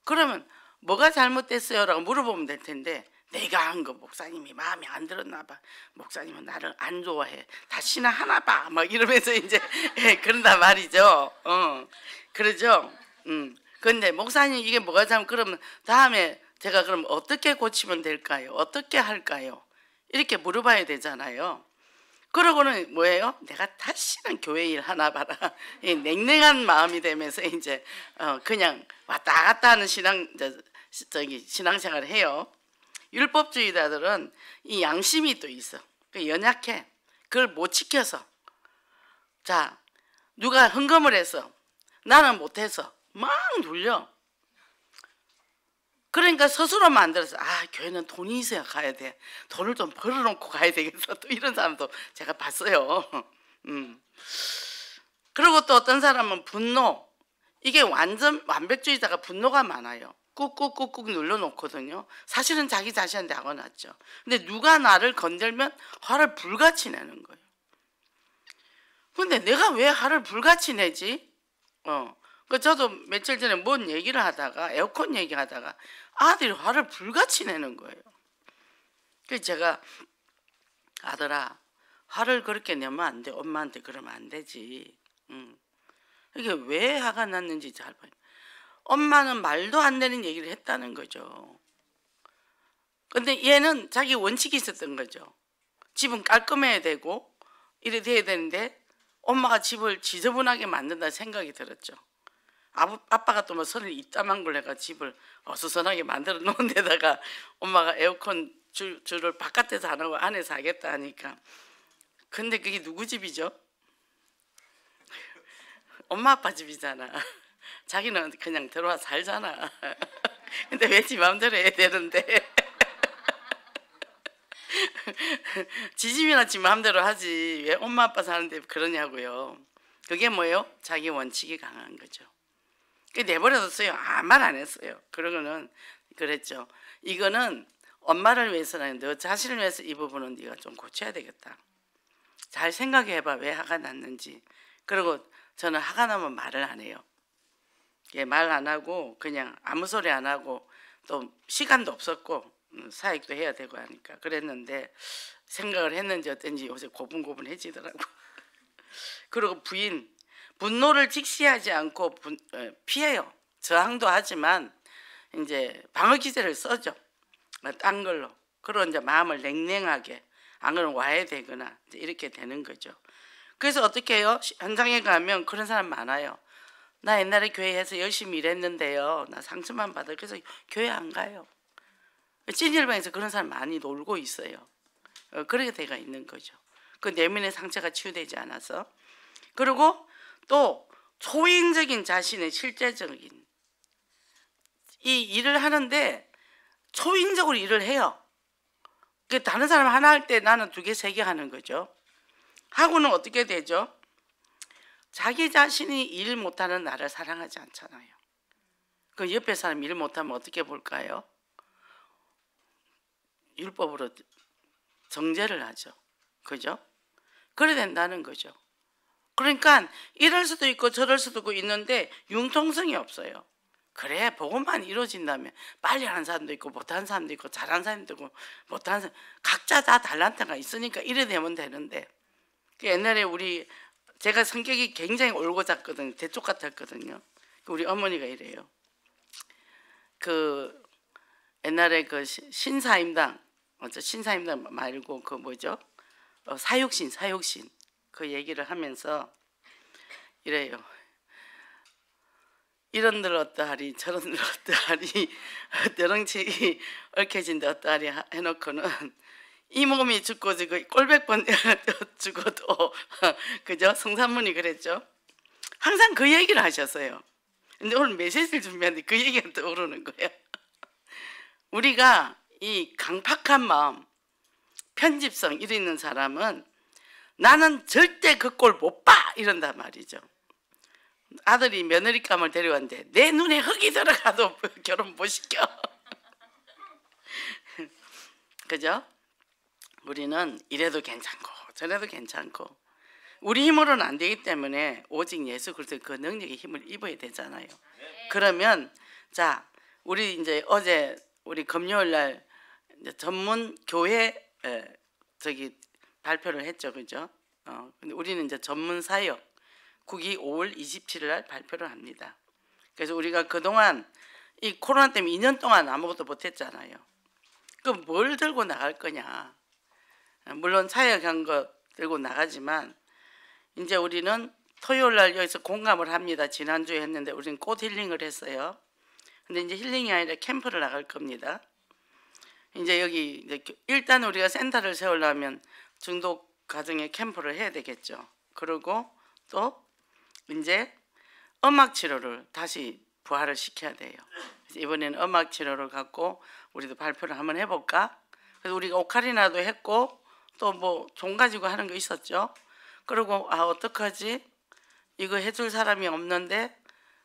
그러면 뭐가 잘못됐어요? 라고 물어보면 될 텐데, 내가 한 거 목사님이 마음에 안 들었나 봐. 목사님은 나를 안 좋아해. 다시나 하나 봐. 막 이러면서 이제 그런단 말이죠. 그러죠? 근데 목사님 이게 뭐가 잘못, 그러면 다음에 제가 그럼 어떻게 고치면 될까요? 어떻게 할까요? 이렇게 물어봐야 되잖아요. 그러고는 뭐예요? 내가 다시는 교회 일 하나 봐라. 냉랭한 마음이 되면서 이제 그냥 왔다 갔다 하는 신앙생활을 해요. 율법주의자들은 이 양심이 또 있어. 연약해. 그걸 못 지켜서. 자, 누가 헌금을 해서 나는 못해서 막 눌려. 그러니까 스스로 만들어서, 아, 교회는 돈이 있어야 가야 돼. 돈을 좀 벌어놓고 가야 되겠어. 또 이런 사람도 제가 봤어요. 그리고 또 어떤 사람은 분노. 이게 완전 완벽주의자가 분노가 많아요. 꾹꾹꾹꾹 눌러놓거든요. 사실은 자기 자신한테 화가 났죠. 근데 누가 나를 건들면 화를 불같이 내는 거예요. 근데 내가 왜 화를 불같이 내지? 저도 며칠 전에 뭔 얘기를 하다가, 에어컨 얘기하다가 아들이 화를 불같이 내는 거예요. 그래서 제가, 아들아, 화를 그렇게 내면 안 돼. 엄마한테 그러면 안 되지. 이게 왜 화가 났는지 잘 봐요. 엄마는 말도 안 되는 얘기를 했다는 거죠. 근데 얘는 자기 원칙이 있었던 거죠. 집은 깔끔해야 되고 이래 돼야 되는데 엄마가 집을 지저분하게 만든다는 생각이 들었죠. 아빠가 또 뭐 선을 이따만 걸 내가 집을 어수선하게 만들어 놓은 데다가 엄마가 에어컨 줄을 바깥에서 안 하고 안에서 하겠다 하니까, 근데 그게 누구 집이죠? 엄마 아빠 집이잖아. 자기는 그냥 들어와 살잖아. 근데 왜 지 마음대로 해야 되는데? 지 집이나 지 마음대로 하지 왜 엄마 아빠 사는데 그러냐고요. 그게 뭐예요? 자기 원칙이 강한 거죠. 내버려뒀어요. 아무 말 안 했어요. 그러고는 그랬죠. 이거는 엄마를 위해서는 너 자신을 위해서 이 부분은 네가 좀 고쳐야 되겠다. 잘 생각해봐. 왜 화가 났는지. 그리고 저는 화가 나면 말을 안 해요. 말 안 하고 그냥 아무 소리 안 하고, 또 시간도 없었고 사역도 해야 되고 하니까 그랬는데, 생각을 했는지 어쩐지 요새 고분고분해지더라고. 그리고 부인, 분노를 직시하지 않고 피해요. 저항도 하지만 이제 방어 기제를 써죠. 딴 걸로. 그런 이제 마음을 냉랭하게, 안 그러면 와야 되거나 이제 이렇게 되는 거죠. 그래서 어떻게 해요? 현장에 가면 그런 사람 많아요. 나 옛날에 교회에서 열심히 일했는데요, 나 상처만 받아요. 그래서 교회 안 가요. 찐질방에서 그런 사람 많이 놀고 있어요. 그렇게 돼가 있는 거죠. 그 내면의 상처가 치유되지 않아서. 그리고 또 초인적인 자신의 실제적인 이 일을 하는데 초인적으로 일을 해요. 다른 사람 하나 할 때 나는 2개, 3개 하는 거죠. 하고는 어떻게 되죠? 자기 자신이 일 못하는 나를 사랑하지 않잖아요. 그 옆에 사람 일 못하면 어떻게 볼까요? 율법으로 정죄를 하죠. 그죠? 그래 된다는 거죠. 그러니까 이럴 수도 있고 저럴 수도 있고 있는데 융통성이 없어요. 그래 복음만 이루어진다면 빨리 하는 사람도 있고 못하는 사람도 있고 잘하는 사람도 있고 못하는 사람, 각자 다 달란트가 있으니까 이래 되면 되는데, 옛날에 제가 성격이 굉장히 올고잡거든요. 대쪽 같았거든요. 우리 어머니가 이래요. 그 옛날에 그 신사임당 말고 그 뭐죠? 사육신 그 얘기를 하면서 이래요. 이런들 어떠하리 저런들 어떠하리 더렁치 얽혀진데 어떠하리 해놓고는 이 몸이 죽고 꼴백번 죽어도 그죠? 성산문이 그랬죠. 항상 그 얘기를 하셨어요. 근데 오늘 메시지를 준비하는데 그 얘기가 떠오르는 거예요. 우리가 이 강팍한 마음, 편집성 이런 사람은 나는 절대 그 꼴 못 봐 이런단 말이죠. 아들이 며느리감을 데려왔는데 내 눈에 흙이 들어가도 결혼 못 시켜. 그죠? 우리는 이래도 괜찮고 저래도 괜찮고 우리 힘으로는 안 되기 때문에 오직 예수 그리스도의 그 능력의 힘을 입어야 되잖아요. 그러면 자, 우리 이제 어제 우리 금요일 날 전문 교회 발표를 했죠, 그죠? 근데 우리는 이제 전문 사역 국이 5월 27일 날 발표를 합니다. 그래서 우리가 그동안 이 코로나 때문에 2년 동안 아무것도 못했잖아요. 그럼 뭘 들고 나갈 거냐? 물론 사역한 거 들고 나가지만 이제 우리는 토요일 날 여기서 공감을 합니다. 지난주에 했는데 우리는 꽃 힐링을 했어요. 근데 이제 힐링이 아니라 캠프를 나갈 겁니다. 이제 여기 이제 일단 우리가 센터를 세우려면 중독 가정에 캠프를 해야 되겠죠. 그리고 또 이제 음악 치료를 다시 부활을 시켜야 돼요. 그래서 이번에는 음악 치료를 갖고 우리도 발표를 한번 해볼까? 그래서 우리가 오카리나도 했고 또 뭐 종 가지고 하는 거 있었죠. 그리고 어떡하지? 이거 해줄 사람이 없는데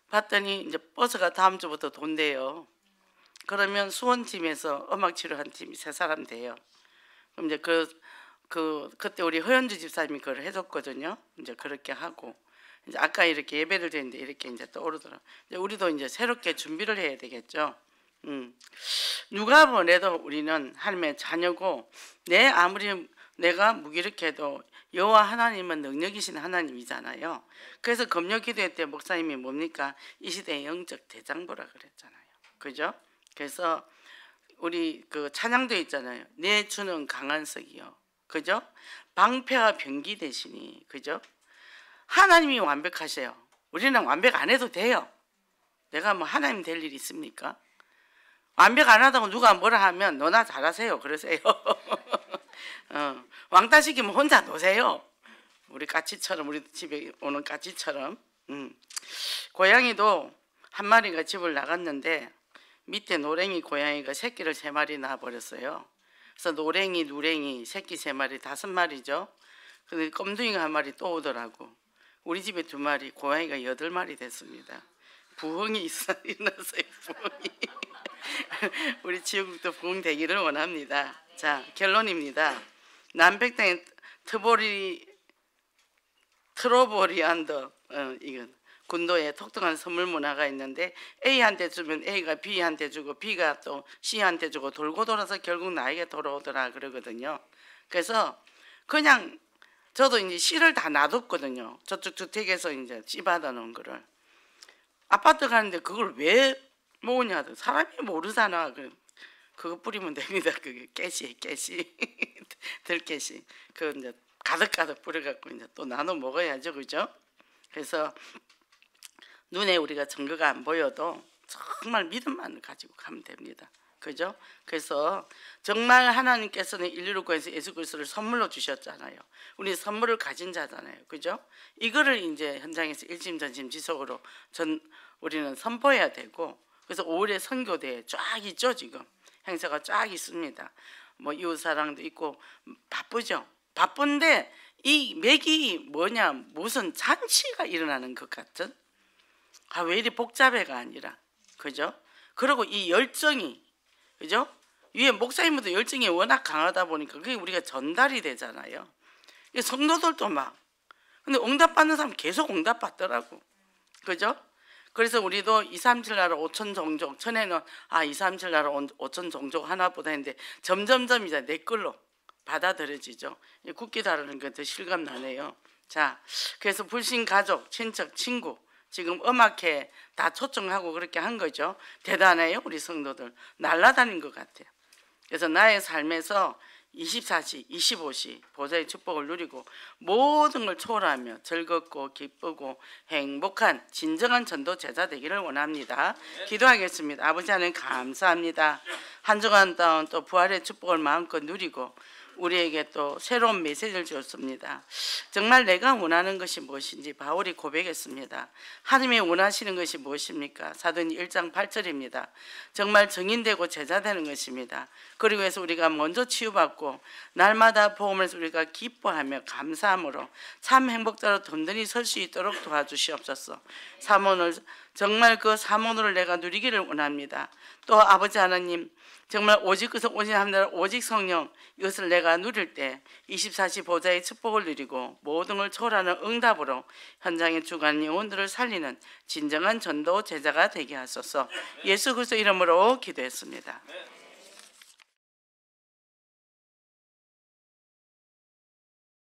봤더니 이제 버스가 다음 주부터 돈대요. 그러면 수원팀에서 음악 치료한 팀이 3사람 돼요. 그럼 이제 그때 우리 허현주 집사님이 그걸 해줬거든요. 이제 그렇게 하고 이제 아까 이렇게 예배를 드렸는데 이렇게 이제 떠오르더라고요. 이제 우리도 이제 새롭게 준비를 해야 되겠죠. 누가 보내도 우리는 하나님의 자녀고 아무리 내가 무기력해도 여호와 하나님은 능력이신 하나님이잖아요. 그래서 금요 기도회 때 목사님이 뭡니까? 이 시대의 영적 대장부라 그랬잖아요. 그죠? 그래서 우리 그 찬양도 있잖아요. 내 주는 강한 석이요. 그죠? 방패와 병기 되시니. 그죠? 하나님이 완벽하세요. 우리는 완벽 안 해도 돼요. 내가 뭐 하나님 될 일 있습니까? 완벽 안 하다고 누가 뭐라 하면 너나 잘하세요 그러세요. 왕따 시키면 혼자 노세요. 우리 까치처럼, 우리 집에 오는 까치처럼. 고양이도 한 마리가 집을 나갔는데 밑에 노랭이 고양이가 새끼를 3마리 낳아버렸어요. 그래서 노랭이, 누랭이, 새끼 3마리, 5마리죠. 근데 껌둥이가 1마리 또 오더라고. 우리 집에 2마리, 고양이가 8마리 됐습니다. 부흥이 일어났어요. 부흥이. 우리 지역국도 부흥 되기를 원합니다. 자, 결론입니다. 남백당의 트로보리안더 이건 군도에 독특한 선물 문화가 있는데 A한테 주면 A가 B한테 주고 B가 또 C한테 주고 돌고 돌아서 결국 나에게 돌아오더라 그러거든요. 그래서 그냥 저도 이제 씨를 다 놔뒀거든요. 저쪽 주택에서 이제 씨 받아 놓은 거를 아파트 가는데 그걸 왜 모으냐? 사람이 모르잖아. 그거 뿌리면 됩니다. 그게 깨시 들깨시 그 이제 가득 뿌려갖고 이제 또 나눠 먹어야죠, 그죠? 그래서 눈에 우리가 증거가 안 보여도 정말 믿음만 가지고 가면 됩니다, 그죠? 그래서 정말 하나님께서는 인류를 구해서 예수 그리스도를 선물로 주셨잖아요. 우리 선물을 가진 자잖아요, 그죠? 이거를 이제 현장에서 일심전심 지속으로 우리는 선포해야 되고, 그래서 5월에 선교대회 쫙 있죠. 지금 행사가 쫙 있습니다. 뭐 이웃사랑도 있고 바쁘죠. 바쁜데 이 맥이 뭐냐, 무슨 잔치가 일어나는 것 같은, 왜 이리 복잡해가 아니라, 그죠? 그리고 이 열정이, 그죠? 위에 목사님들도 열정이 워낙 강하다 보니까 그게 우리가 전달이 되잖아요. 성도들도 막 근데 응답받는 사람 계속 응답받더라고. 그죠? 그래서 우리도 2, 3, 7 나라 5천 종족, 전에는 2, 3, 7 나라 5천 종족 하나보다 했는데 점점점 이제 내 걸로 받아들여지죠. 국기 다루는 게 더 실감 나네요. 자, 그래서 불신 가족, 친척, 친구 지금 음악회 다 초청하고 그렇게 한 거죠. 대단해요, 우리 성도들. 날라다닌 것 같아요. 그래서 나의 삶에서 24시, 25시 보좌의 축복을 누리고 모든 걸 초월하며 즐겁고 기쁘고 행복한 진정한 전도 제자 되기를 원합니다. 기도하겠습니다. 아버지 하나님 감사합니다. 한 주간 동안 또 부활의 축복을 마음껏 누리고 우리에게 또 새로운 메시지를 주었습니다. 정말 내가 원하는 것이 무엇인지 바울이 고백했습니다. 하나님이 원하시는 것이 무엇입니까? 사도행전 1장 8절입니다. 정말 증인되고 제자되는 것입니다. 그리고 해서 우리가 먼저 치유받고 날마다 복음에서 우리가 기뻐하며 감사함으로 참 행복자로 든든히 설 수 있도록 도와주시옵소서. 사모를 정말 그 사모를 내가 누리기를 원합니다. 또 아버지 하나님 정말 오직 그서 오직 합니다. 오직 성령 이것을 내가 누릴 때 24시 보좌의 축복을 누리고 모든 걸 초월하는 응답으로 현장의 주간 영혼들을 살리는 진정한 전도 제자가 되게 하소서. 예수 그리스도 이름으로 기도했습니다.